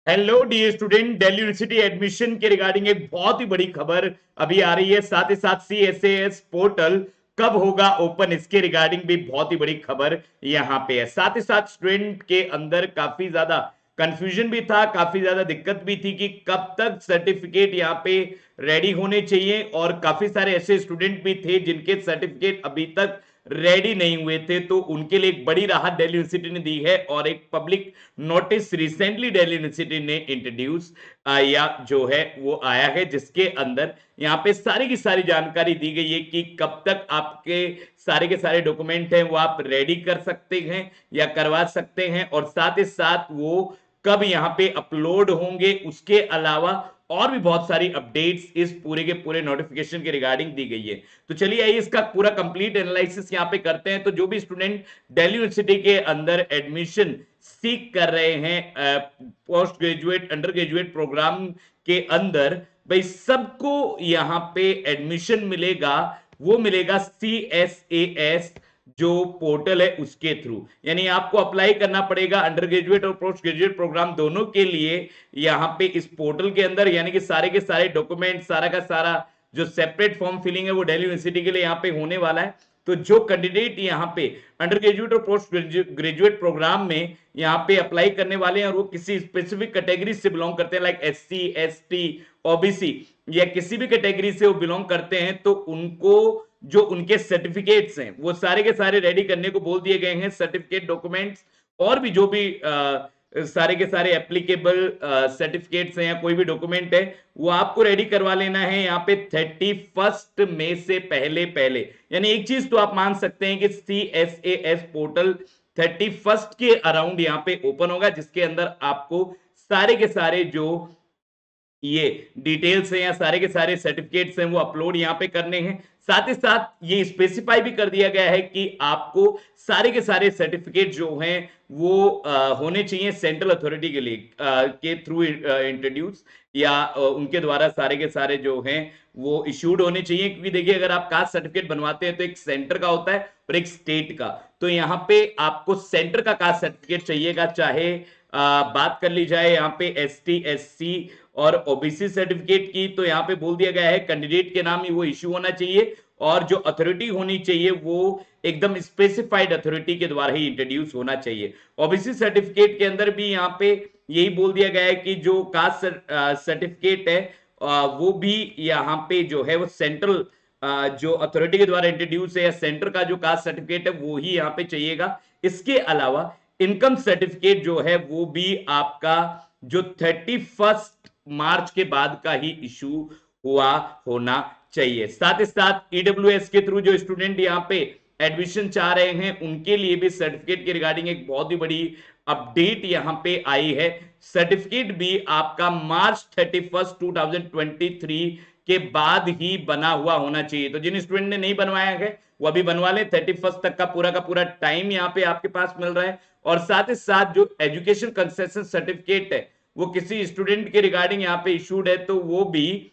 Hello dear student, Delhi university admission के regarding एक बहुत ही बड़ी खबर अभी आ रही है। साथ ही साथ CSAS पोर्टल कब होगा ओपन, इसके रिगार्डिंग भी बहुत ही बड़ी खबर यहाँ पे है। साथ ही साथ स्टूडेंट के अंदर काफी ज्यादा कंफ्यूजन भी था, काफी ज्यादा दिक्कत भी थी कि कब तक सर्टिफिकेट यहाँ पे रेडी होने चाहिए, और काफी सारे ऐसे स्टूडेंट भी थे जिनके सर्टिफिकेट अभी तक रेडी नहीं हुए थे। तो उनके लिए एक बड़ी राहत दिल्ली यूनिवर्सिटी ने दी है, और एक public notice recently Delhi university ने इंट्रोड्यूस या जो है वो आया है, जिसके अंदर यहाँ पे सारी की सारी जानकारी दी गई है कि कब तक आपके सारे के सारे डॉक्यूमेंट हैं वो आप रेडी कर सकते हैं या करवा सकते हैं, और साथ ही साथ वो कब यहाँ पे अपलोड होंगे। उसके अलावा और भी बहुत सारी अपडेट्स इस पूरे के पूरे नोटिफिकेशन के रिगार्डिंग दी गई है। तो चलिए आइए इसका पूरा कंप्लीट एनालिसिस यहाँ पे करते हैं। तो जो भी स्टूडेंट दिल्ली यूनिवर्सिटी के अंदर एडमिशन सीख कर रहे हैं post graduate under graduate programme के अंदर, भाई सबको यहाँ पे एडमिशन मिलेगा। वो मिलेगा CSAS जो पोर्टल है उसके थ्रू, यानी आपको अप्लाई करना पड़ेगा अंडर ग्रेजुएट और पोस्ट ग्रेजुएट प्रोग्राम दोनों के लिए यहाँ पे इस पोर्टल के अंदर। यानी कि सारे के सारे डॉक्यूमेंट, सारा का सारा जो सेपरेट फॉर्म फिलिंग है वो दिल्ली यूनिवर्सिटी के लिए यहाँ पे होने वाला है। तो जो कैंडिडेट यहाँ पे अंडर ग्रेजुएट और पोस्ट ग्रेजुएट प्रोग्राम में यहाँ पे अप्लाई करने वाले हैं और वो किसी स्पेसिफिक कैटेगरी से बिलोंग करते हैं, लाइक SC ST OBC या किसी भी कैटेगरी से वो बिलोंग करते हैं, तो उनको जो उनके सर्टिफिकेट्स हैं वो सारे के सारे रेडी करने को बोल दिए गए हैं। सर्टिफिकेट, डॉक्यूमेंट्स और भी जो भी सारे के सारे एप्लीकेबल सर्टिफिकेट्स हैं या कोई भी डॉक्यूमेंट है वो आपको रेडी करवा लेना है यहाँ पे 31 मई से पहले पहले। यानी एक चीज तो आप मान सकते हैं कि CSAS पोर्टल 31 के अराउंड यहाँ पे ओपन होगा, जिसके अंदर आपको सारे के सारे जो ये डिटेल्स हैं या सारे के सारे सर्टिफिकेट्स हैं वो अपलोड यहाँ पे करने हैं। साथ ही साथ ये स्पेसिफाई भी कर दिया गया है कि आपको सारे के सारे सर्टिफिकेट जो हैं वो होने चाहिए सेंट्रल अथॉरिटी के लिए के थ्रू इंट्रोड्यूस या उनके द्वारा सारे के सारे जो हैं वो इश्यूड होने चाहिए। क्योंकि देखिए, अगर आप कास्ट सर्टिफिकेट बनवाते हैं तो एक सेंटर का होता है और एक स्टेट का। तो यहाँ पे आपको सेंटर का कास्ट सर्टिफिकेट चाहिएगा, चाहे बात कर ली जाए यहाँ पे ST SC और OBC सर्टिफिकेट की, तो यहाँ पे बोल दिया गया है कैंडिडेट के नाम ही वो इश्यू होना चाहिए, और जो अथॉरिटी होनी चाहिए वो एकदम स्पेसिफाइड अथॉरिटी के द्वारा ही इंट्रोड्यूस होना चाहिए। OBC सर्टिफिकेट के अंदर भी यहाँ पे यही बोल दिया गया है कि जो कास्ट सर्टिफिकेट है वो भी यहाँ पे जो है वो सेंट्रल जो अथॉरिटी के द्वारा इंट्रोड्यूस है या सेंटर का जो कास्ट सर्टिफिकेट है वो ही यहाँ पे चाहिएगा। इसके अलावा इनकम सर्टिफिकेट जो है वो भी आपका जो 31 मार्च के बाद का ही इशू हुआ होना चाहिए। साथ ही साथ EWS के थ्रू जो स्टूडेंट यहाँ पे एडमिशन चाह रहे हैं उनके लिए भी सर्टिफिकेट के रिगार्डिंग एक बहुत ही बड़ी अपडेट यहाँ पे आई है। सर्टिफिकेट भी आपका मार्च 31 2023 के बाद ही बना हुआ होना चाहिए। तो जिन स्टूडेंट ने नहीं बनवाया है वो अभी बनवा लें, 31 तक का पूरा टाइम यहाँ पे आपके पास मिल रहा है। और साथ ही साथ जो एजुकेशन कंसेशन सर्टिफिकेट है वो किसी स्टूडेंट के रिगार्डिंग यहाँ पे इशूड है, तो वो भी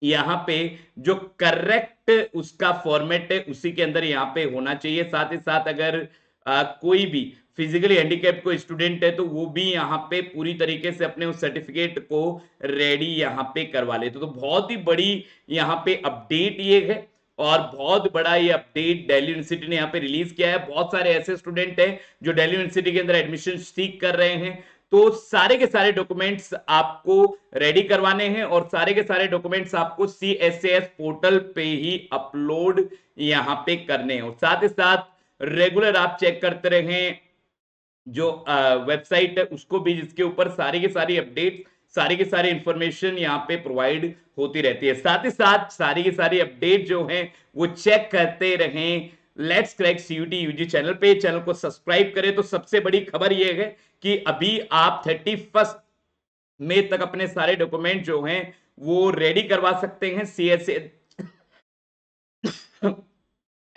यहाँ पे जो करेक्ट उसका फॉर्मेट है उसी के अंदर यहाँ पे होना चाहिए। साथ ही साथ अगर कोई भी फिजिकली हैंडीकैप को स्टूडेंट है तो वो भी यहाँ पे पूरी तरीके से अपने उस सर्टिफिकेट को रेडी यहाँ पे करवा ले। तो बहुत ही बड़ी यहाँ पे अपडेट ये है, और बहुत बड़ा ये अपडेट दिल्ली यूनिवर्सिटी ने यहाँ पे रिलीज किया है। बहुत सारे ऐसे स्टूडेंट हैं जो दिल्ली यूनिवर्सिटी के अंदर एडमिशन सीख कर रहे हैं, तो सारे के सारे डॉक्यूमेंट्स आपको रेडी करवाने हैं और सारे के सारे डॉक्यूमेंट्स आपको CSAS पोर्टल पे ही अपलोड यहाँ पे करने हैं। और साथ ही साथ रेगुलर आप चेक करते रहें जो वेबसाइट है उसको भी, जिसके ऊपर सारी की सारी अपडेट, सारी की सारी इंफॉर्मेशन यहाँ पे प्रोवाइड होती रहती है। साथ ही साथ सारी की सारी अपडेट जो है वो चेक करते रहें let's crack CUET UG channel पे। चैनल को सब्सक्राइब करें। तो सबसे बड़ी खबर यह है कि अभी आप 31 मई तक अपने सारे डॉक्यूमेंट जो हैं वो रेडी करवा सकते हैं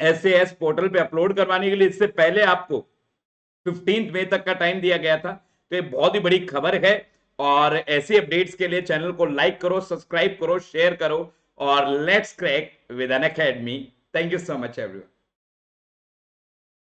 SAS पोर्टल पे अपलोड करवाने के लिए। इससे पहले आपको 15 मई तक का टाइम दिया गया था। तो ये बहुत ही बड़ी खबर है, और ऐसी अपडेट्स के लिए चैनल को लाइक करो, सब्सक्राइब करो, शेयर करो, और let's crack with Unacademy. Thank you so much everyone.